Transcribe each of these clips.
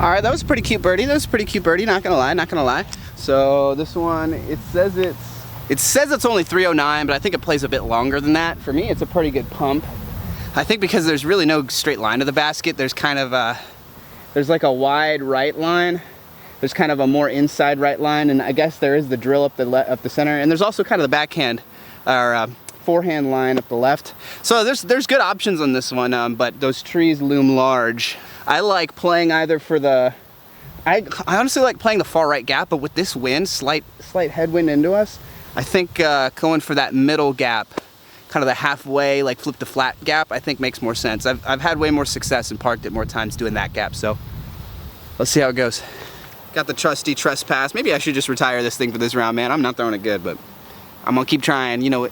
All right, that was a pretty cute birdie. That was a pretty cute birdie, not gonna lie, not gonna lie. So this one, it says it's only 309, but I think it plays a bit longer than that. For me, it's a pretty good pump. I think because there's really no straight line to the basket, there's kind of there's like a wide right line. There's kind of a more inside right line, and I guess there is the drill up the center, and there's also kind of the backhand or forehand line up the left. So there's good options on this one, but those trees loom large. I like playing either for the, I honestly like playing the far right gap, but with this wind, slight headwind into us, I think going for that middle gap, kind of the halfway, like flip to flat gap, I think makes more sense. I've had way more success and parked it more times doing that gap, so let's see how it goes. Got the trusty trespass. Maybe I should just retire this thing for this round, man. I'm not throwing it good, but I'm gonna keep trying, you know it.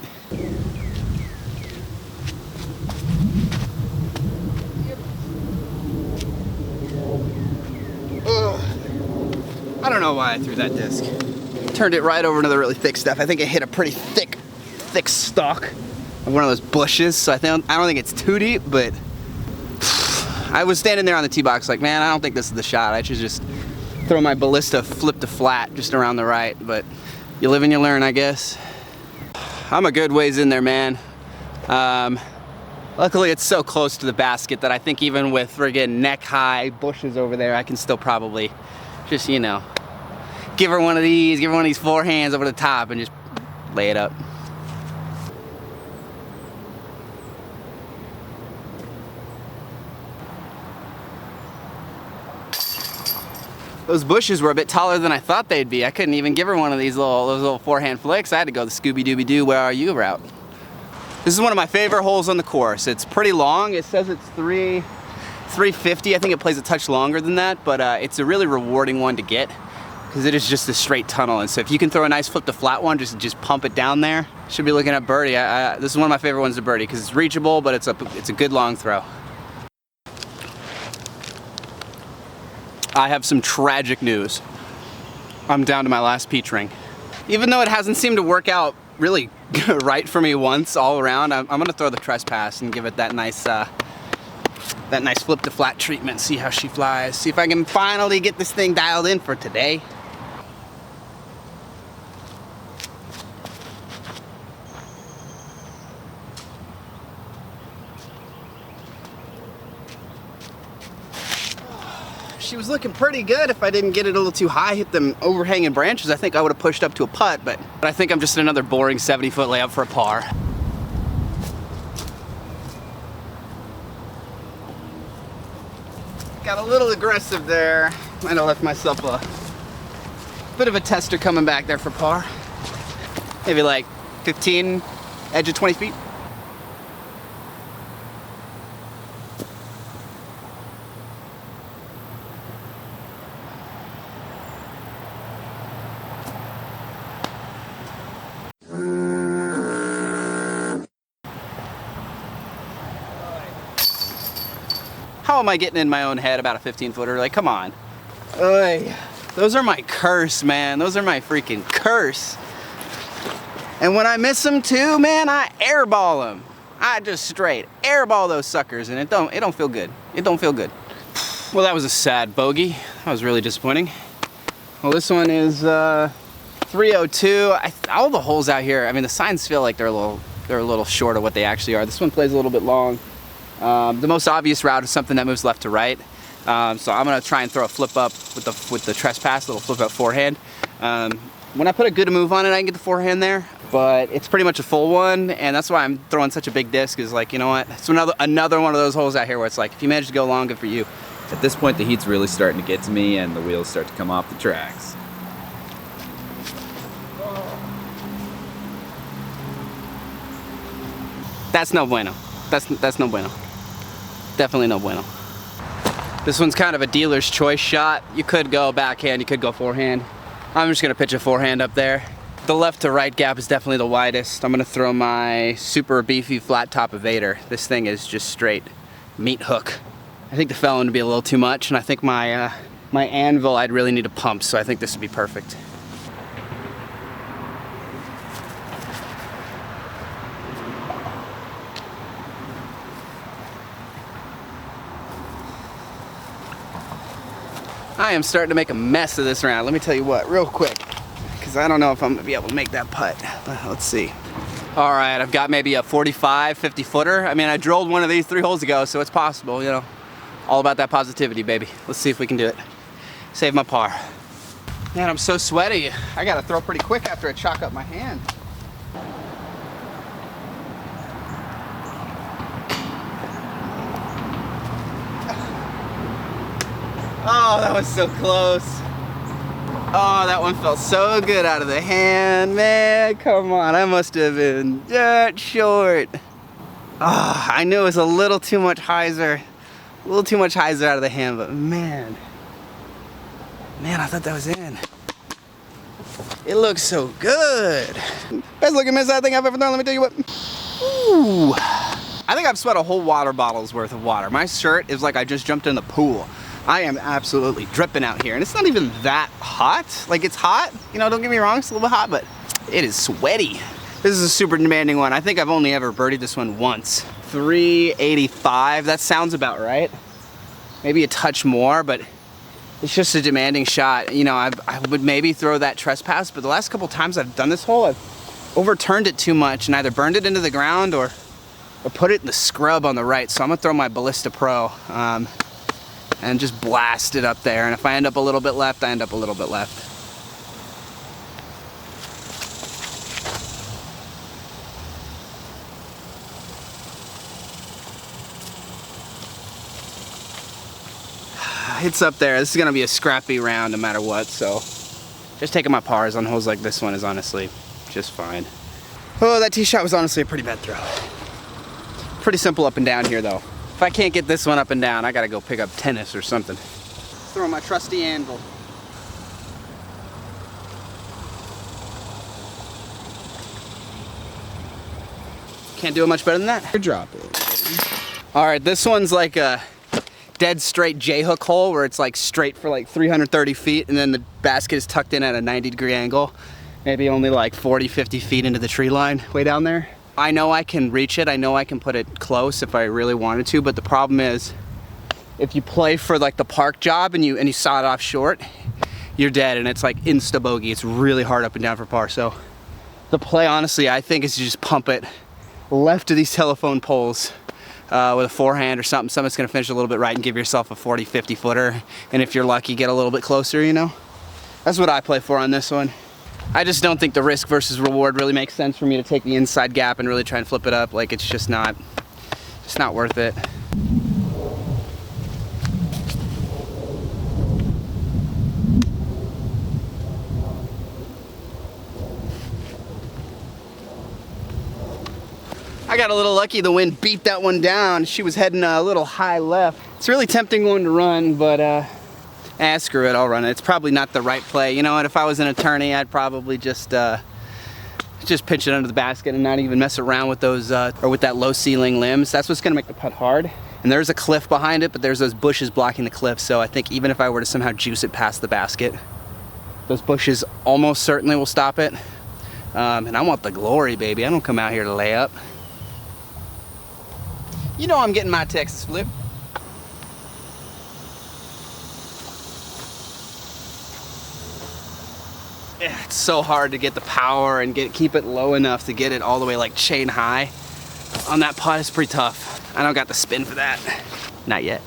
I don't know why I threw that disc. Turned it right over to the really thick stuff. I think it hit a pretty thick stalk of one of those bushes, so I don't think it's too deep, but I was standing there on the tee box like, man, I don't think this is the shot. I should just throw my ballista flip to flat just around the right, but you live and you learn, I guess. I'm a good ways in there, man. Luckily, it's so close to the basket that I think even with friggin' neck-high bushes over there, I can still probably just, you know, give her one of these forehands over the top and just lay it up. Those bushes were a bit taller than I thought they'd be. I couldn't even give her one of those little forehand flicks. I had to go the Scooby-Dooby-Doo, where are you route. This is one of my favorite holes on the course. It's pretty long. It says it's 350. I think it plays a touch longer than that, but it's a really rewarding one to get because it is just a straight tunnel. And so if you can throw a nice flip to flat one, just pump it down there, should be looking at birdie. This is one of my favorite ones to birdie because it's reachable, but it's a good long throw. I have some tragic news. I'm down to my last peach ring. Even though it hasn't seemed to work out really right for me once all around, I'm gonna throw the trespass and give it that nice flip to flat treatment, see how she flies, see if I can finally get this thing dialed in for today. She was looking pretty good. If I didn't get it a little too high, hit them overhanging branches, I think I would have pushed up to a putt, but I think I'm just another boring 70-foot layup for a par. Got a little aggressive there. Might have left myself a bit of a tester coming back there for par. Maybe like 15, edge of 20 feet. How am I getting in my own head about a 15-footer? Like, come on. Oy. Those are my curse, man. Those are my freaking curse. And when I miss them too, man, I airball them. I just straight airball those suckers, and it don't feel good. It don't feel good. Well, that was a sad bogey. That was really disappointing. Well, this one is 302. All the holes out here, I mean, the signs feel like they're a little short of what they actually are. This one plays a little bit long. The most obvious route is something that moves left to right. So I'm gonna try and throw a flip up with the trespass, a little flip up forehand. When I put a good move on it, I can get the forehand there, but it's pretty much a full one, and that's why I'm throwing such a big disc, is like, you know what? It's another one of those holes out here where it's like, if you manage to go long, good for you. At this point, the heat's really starting to get to me, and the wheels start to come off the tracks. That's no bueno. That's no bueno. Definitely no bueno. This one's kind of a dealer's choice shot. You could go backhand, you could go forehand. I'm just gonna pitch a forehand up there. The left to right gap is definitely the widest. I'm gonna throw my super beefy flat top evader. This thing is just straight meat hook. I think the felon would be a little too much, and I think my anvil I'd really need a pump, so I think this would be perfect. I am starting to make a mess of this round. Let me tell you what, real quick, because I don't know if I'm gonna be able to make that putt. Let's see. All right, I've got maybe a 45, 50 footer. I mean, I drilled one of these 3 holes ago, so it's possible, you know. All about that positivity, baby. Let's see if we can do it. Save my par. Man, I'm so sweaty. I gotta throw pretty quick after I chalk up my hand. Oh, that was so close. Oh, that one felt so good out of the hand, man. Come on, I must have been that short. Oh, I knew it was a little too much hyzer. A little too much hyzer out of the hand, but man. Man, I thought that was in. It looks so good. Best looking miss I think I've ever done, let me tell you what. Ooh. I think I've sweat a whole water bottle's worth of water. My shirt is like I just jumped in the pool. I am absolutely dripping out here, and it's not even that hot. Like, it's hot, you know, don't get me wrong, it's a little bit hot, but it is sweaty. This is a super demanding one. I think I've only ever birdied this one once. 385, that sounds about right. Maybe a touch more, but it's just a demanding shot. You know, I would maybe throw that trespass, but the last couple times I've done this hole, I've overturned it too much and either burned it into the ground or put it in the scrub on the right. So I'm gonna throw my Pt.2 and just blast it up there. And if I end up a little bit left, I end up a little bit left. It's up there. This is gonna be a scrappy round no matter what, so just taking my pars on holes like this one is honestly just fine. Oh, that tee shot was honestly a pretty bad throw. Pretty simple up and down here though. If I can't get this one up and down, I gotta go pick up tennis or something. Throw my trusty anvil. Can't do it much better than that. Drop it. All right, this one's like a dead straight J-hook hole where it's like straight for like 330 feet and then the basket is tucked in at a 90-degree angle. Maybe only like 40, 50 feet into the tree line way down there. I know I can reach it. I know I can put it close if I really wanted to, but the problem is if you play for like the park job and you saw it off short, you're dead and it's like insta bogey. It's really hard up and down for par. So the play, honestly, I think is to just pump it left of these telephone poles with a forehand or something that's gonna finish a little bit right and give yourself a 40, 50 footer. And if you're lucky, get a little bit closer, you know? That's what I play for on this one. I just don't think the risk versus reward really makes sense for me to take the inside gap and really try and flip it up. Like, it's just not worth it. I got a little lucky, the wind beat that one down. She was heading a little high left. It's really tempting one to run, but screw it, I'll run it. It's probably not the right play. You know what, if I was an attorney, I'd probably just pitch it under the basket and not even mess around with those, or with that low ceiling limbs. That's what's gonna make the putt hard. And there's a cliff behind it, but there's those bushes blocking the cliff. So I think even if I were to somehow juice it past the basket, those bushes almost certainly will stop it. And I want the glory, baby. I don't come out here to lay up. You know I'm getting my Texas flip. It's so hard to get the power and keep it low enough to get it all the way like chain high. On that putt, it's pretty tough. I don't got the spin for that. Not yet.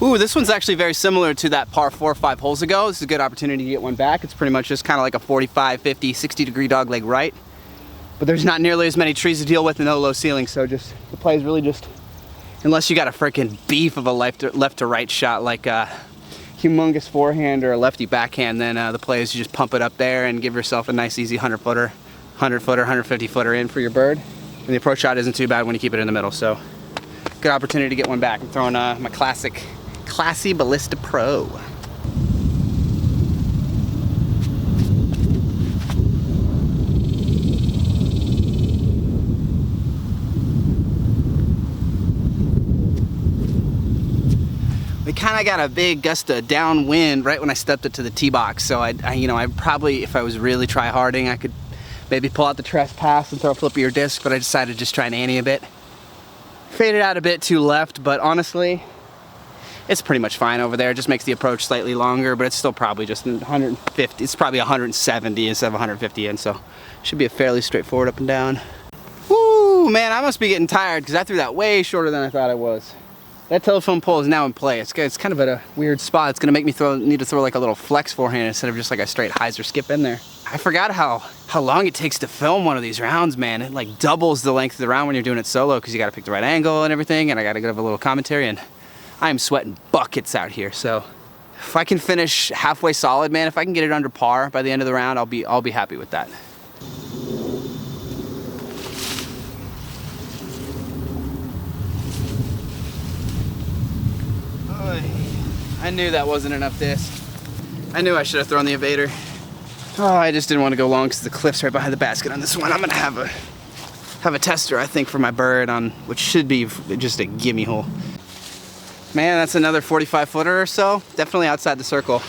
Ooh, this one's actually very similar to that par 4 or 5 holes ago. This is a good opportunity to get one back. It's pretty much just kind of like a 45, 50, 60-degree dogleg right. But there's not nearly as many trees to deal with and no low ceiling, so just the play is really just, unless you got a freaking beef of a left to right shot like a humongous forehand or a lefty backhand, then the play is you just pump it up there and give yourself a nice easy 100-footer, 100-footer, 150-footer in for your bird. And the approach shot isn't too bad when you keep it in the middle, so good opportunity to get one back. I'm throwing my classy Pt.2. We kind of got a big gust of downwind right when I stepped it to the tee box. So I probably, if I was really try-harding, I could maybe pull out the trespass and throw a flippier disc, but I decided to just try and ante a bit. Faded out a bit to left, but honestly, it's pretty much fine over there. It just makes the approach slightly longer, but it's still probably just 150. It's probably 170 instead of 150 in, so should be a fairly straightforward up and down. Woo, man, I must be getting tired because I threw that way shorter than I thought I was. That telephone pole is now in play. It's kind of at a weird spot. It's gonna make me need to throw like a little flex forehand instead of just like a straight hyzer skip in there. I forgot how long it takes to film one of these rounds, man. It like doubles the length of the round when you're doing it solo because you gotta pick the right angle and everything, and I gotta give a little commentary, and I'm sweating buckets out here. So if I can finish halfway solid, man, if I can get it under par by the end of the round, I'll be happy with that. I knew that wasn't enough disc. I knew I should have thrown the evader. Oh, I just didn't want to go long because the cliff's right behind the basket on this one. I'm gonna have a tester, I think, for my bird on which should be just a gimme hole. Man, that's another 45 footer or so. Definitely outside the circle.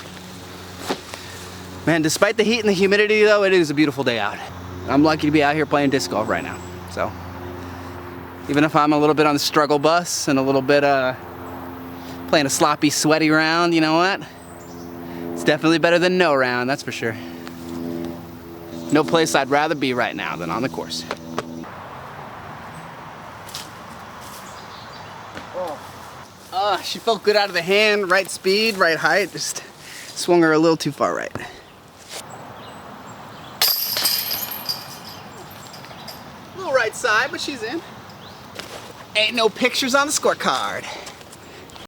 Man, despite the heat and the humidity though, it is a beautiful day out. I'm lucky to be out here playing disc golf right now. So, even if I'm a little bit on the struggle bus and a little bit playing a sloppy, sweaty round, you know what? It's definitely better than no round, that's for sure. No place I'd rather be right now than on the course. She felt good out of the hand, right speed, right height, just swung her a little too far right. A little right side, but she's in. Ain't no pictures on the scorecard.